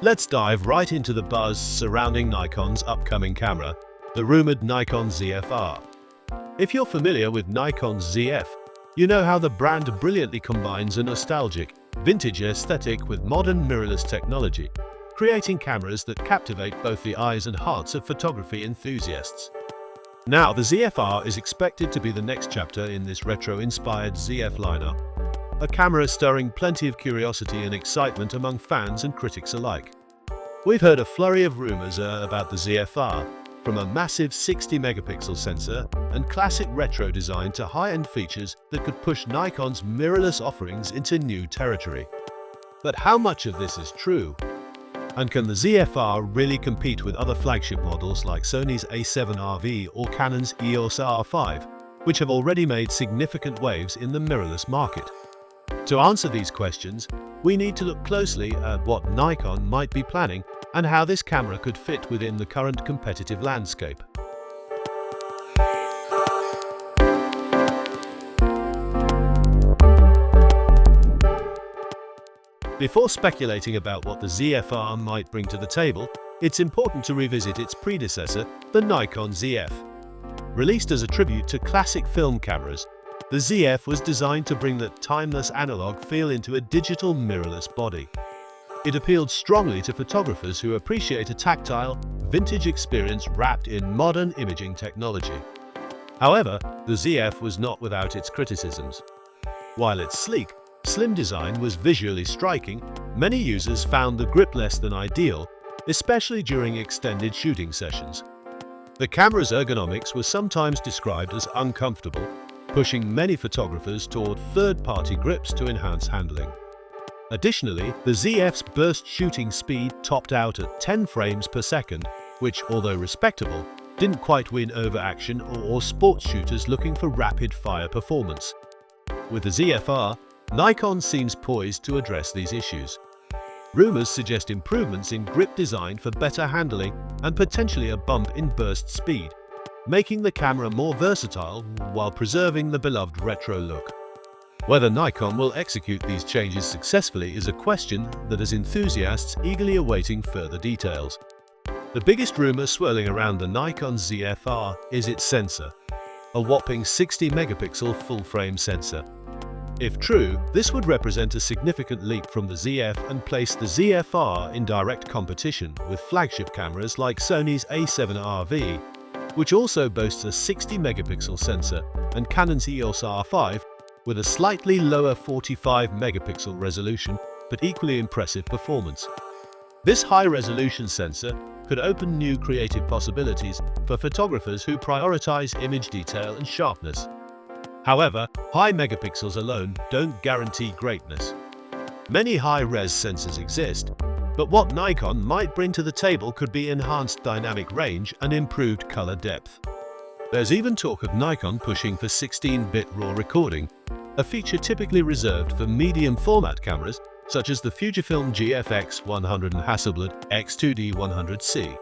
Let's dive right into the buzz surrounding Nikon's upcoming camera, the rumored Nikon ZFR. If you're familiar with Nikon ZF, you know how the brand brilliantly combines a nostalgic, vintage aesthetic with modern mirrorless technology, creating cameras that captivate both the eyes and hearts of photography enthusiasts. Now, the ZFR is expected to be the next chapter in this retro-inspired ZF lineup, a camera stirring plenty of curiosity and excitement among fans and critics alike. We've heard a flurry of rumors about the ZFR, from a massive 60-megapixel sensor and classic retro design to high-end features that could push Nikon's mirrorless offerings into new territory. But how much of this is true? And can the ZFR really compete with other flagship models like Sony's A7RV or Canon's EOS R5, which have already made significant waves in the mirrorless market? To answer these questions, we need to look closely at what Nikon might be planning and how this camera could fit within the current competitive landscape. Before speculating about what the ZFR might bring to the table, it's important to revisit its predecessor, the Nikon ZF. Released as a tribute to classic film cameras, the ZF was designed to bring that timeless analog feel into a digital mirrorless body. It appealed strongly to photographers who appreciate a tactile, vintage experience wrapped in modern imaging technology. However, the ZF was not without its criticisms. While its sleek, slim design was visually striking, many users found the grip less than ideal, especially during extended shooting sessions. The camera's ergonomics was sometimes described as uncomfortable, pushing many photographers toward third-party grips to enhance handling. Additionally, the ZF's burst shooting speed topped out at 10 frames per second, which, although respectable, didn't quite win over action or sports shooters looking for rapid-fire performance. With the ZFR, Nikon seems poised to address these issues. Rumors suggest improvements in grip design for better handling and potentially a bump in burst speed, making the camera more versatile while preserving the beloved retro look. Whether Nikon will execute these changes successfully is a question that has enthusiasts eagerly awaiting further details. The biggest rumor swirling around the Nikon ZFR is its sensor, a whopping 60-megapixel full-frame sensor. If true, this would represent a significant leap from the ZF and place the ZFR in direct competition with flagship cameras like Sony's A7RV, which also boasts a 60-megapixel sensor, and Canon's EOS R5, with a slightly lower 45-megapixel resolution but equally impressive performance. This high-resolution sensor could open new creative possibilities for photographers who prioritize image detail and sharpness. However, high megapixels alone don't guarantee greatness. Many high-res sensors exist, but what Nikon might bring to the table could be enhanced dynamic range and improved color depth. There's even talk of Nikon pushing for 16-bit RAW recording, a feature typically reserved for medium-format cameras such as the Fujifilm GFX100 and Hasselblad X2D100C.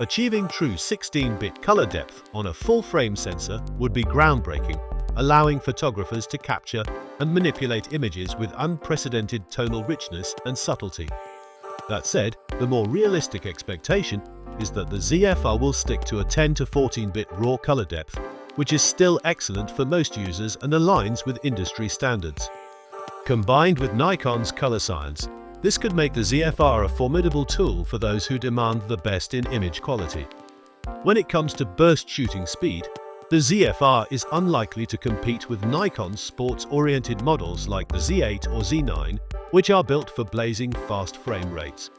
Achieving true 16-bit color depth on a full-frame sensor would be groundbreaking, allowing photographers to capture and manipulate images with unprecedented tonal richness and subtlety. That said, the more realistic expectation is that the ZFR will stick to a 10 to 14-bit RAW color depth, which is still excellent for most users and aligns with industry standards. Combined with Nikon's color science, this could make the ZFR a formidable tool for those who demand the best in image quality. When it comes to burst shooting speed, the ZFR is unlikely to compete with Nikon's sports-oriented models like the Z8 or Z9, which are built for blazing fast frame rates.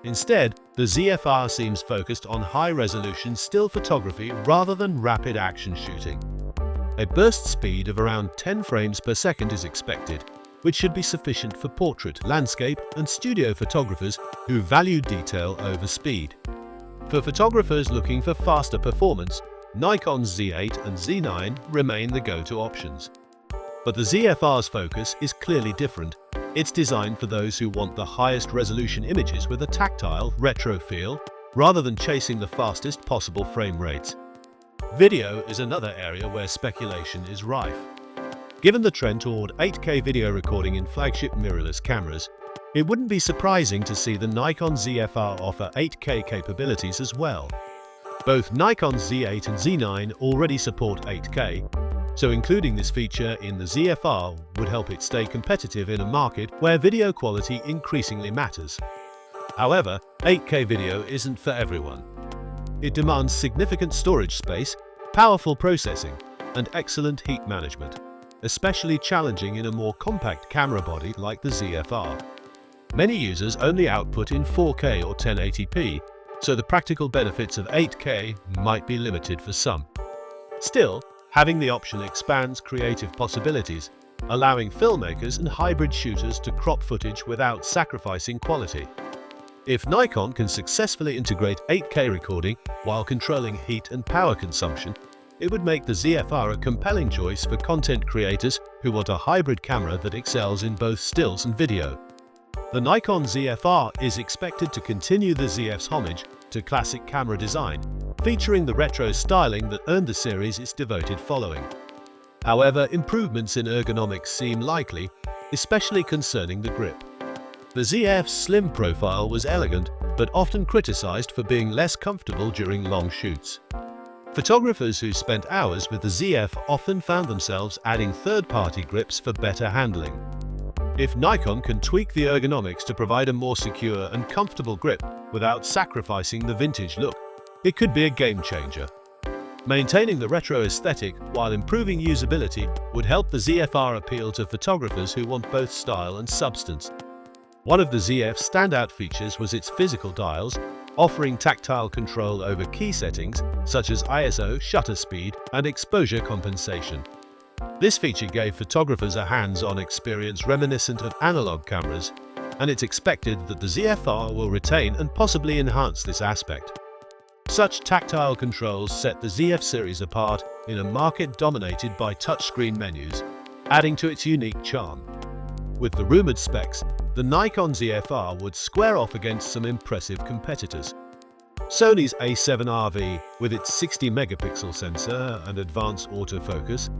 Instead, the ZFR seems focused on high-resolution still photography rather than rapid action shooting. A burst speed of around 10 frames per second is expected, which should be sufficient for portrait, landscape, and studio photographers who value detail over speed. For photographers looking for faster performance, Nikon's Z8 and Z9 remain the go-to options. But the ZFR's focus is clearly different. It's designed for those who want the highest resolution images with a tactile, retro feel, rather than chasing the fastest possible frame rates. Video is another area where speculation is rife. Given the trend toward 8K video recording in flagship mirrorless cameras, It wouldn't be surprising to see the Nikon ZFR offer 8K capabilities as well. Both Nikon Z8 and Z9 already support 8K, so including this feature in the ZFR would help it stay competitive in a market where video quality increasingly matters. However, 8K video isn't for everyone. It demands significant storage space, powerful processing, and excellent heat management, especially challenging in a more compact camera body like the ZFR. Many users only output in 4K or 1080p, so the practical benefits of 8K might be limited for some. Still, having the option expands creative possibilities, allowing filmmakers and hybrid shooters to crop footage without sacrificing quality. If Nikon can successfully integrate 8K recording while controlling heat and power consumption, it would make the ZFR a compelling choice for content creators who want a hybrid camera that excels in both stills and video. The Nikon ZFR is expected to continue the ZF's homage to classic camera design, featuring the retro styling that earned the series its devoted following. However, improvements in ergonomics seem likely, especially concerning the grip. The ZF's slim profile was elegant, but often criticized for being less comfortable during long shoots. Photographers who spent hours with the ZF often found themselves adding third-party grips for better handling. If Nikon can tweak the ergonomics to provide a more secure and comfortable grip without sacrificing the vintage look, it could be a game changer. Maintaining the retro aesthetic while improving usability would help the ZFR appeal to photographers who want both style and substance. One of the ZF's standout features was its physical dials, offering tactile control over key settings such as ISO, shutter speed, and exposure compensation. This feature gave photographers a hands-on experience reminiscent of analog cameras, and it's expected that the ZFR will retain and possibly enhance this aspect. Such tactile controls set the ZF series apart in a market dominated by touchscreen menus, adding to its unique charm. With the rumored specs, the Nikon ZFR would square off against some impressive competitors. Sony's A7RV with its 60-megapixel sensor and advanced autofocus,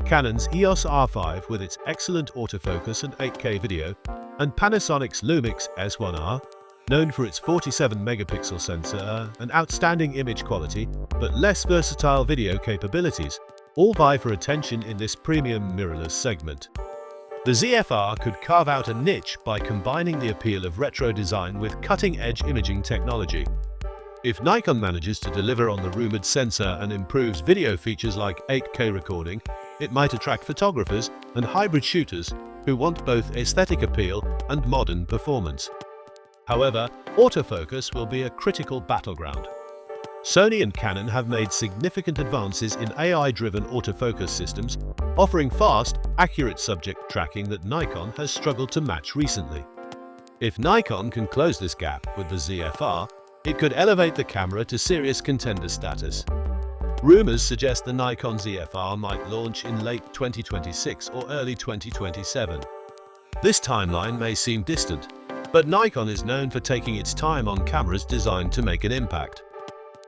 Canon's EOS R5 with its excellent autofocus and 8K video, and Panasonic's Lumix S1R, known for its 47-megapixel sensor and outstanding image quality but less versatile video capabilities, all vie for attention in this premium mirrorless segment. The ZFR could carve out a niche by combining the appeal of retro design with cutting-edge imaging technology. If Nikon manages to deliver on the rumored sensor and improves video features like 8K recording, it might attract photographers and hybrid shooters who want both aesthetic appeal and modern performance. However, autofocus will be a critical battleground. Sony and Canon have made significant advances in AI-driven autofocus systems, offering fast, accurate subject tracking that Nikon has struggled to match recently. If Nikon can close this gap with the ZFR, it could elevate the camera to serious contender status. Rumors suggest the Nikon ZFR might launch in late 2026 or early 2027. This timeline may seem distant, but Nikon is known for taking its time on cameras designed to make an impact.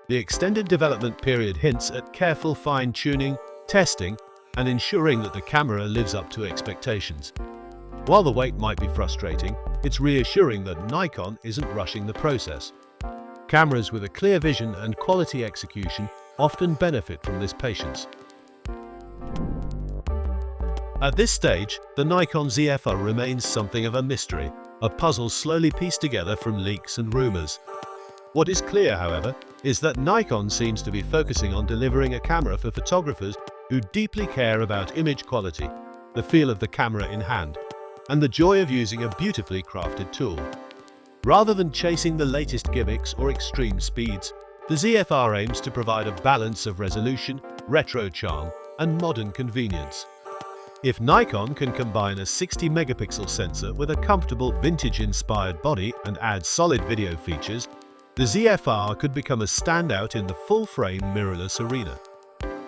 The extended development period hints at careful fine-tuning, testing, and ensuring that the camera lives up to expectations. While the wait might be frustrating, it's reassuring that Nikon isn't rushing the process. Cameras with a clear vision and quality execution often benefit from this patience. At this stage, the Nikon ZFR remains something of a mystery, a puzzle slowly pieced together from leaks and rumors. What is clear, however, is that Nikon seems to be focusing on delivering a camera for photographers who deeply care about image quality, the feel of the camera in hand, and the joy of using a beautifully crafted tool. Rather than chasing the latest gimmicks or extreme speeds, the ZFR aims to provide a balance of resolution, retro charm, and modern convenience. If Nikon can combine a 60-megapixel sensor with a comfortable vintage-inspired body and add solid video features, the ZFR could become a standout in the full-frame mirrorless arena.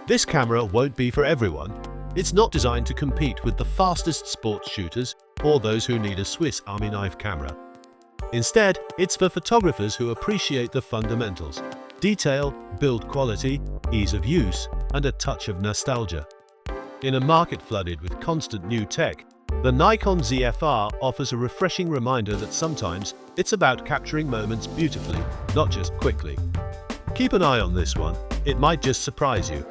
This camera won't be for everyone. It's not designed to compete with the fastest sports shooters or those who need a Swiss Army knife camera. Instead, it's for photographers who appreciate the fundamentals: detail, build quality, ease of use, and a touch of nostalgia. In a market flooded with constant new tech, The Nikon ZFR offers a refreshing reminder that sometimes it's about capturing moments beautifully, not just quickly. Keep an eye on this one, it might just surprise you.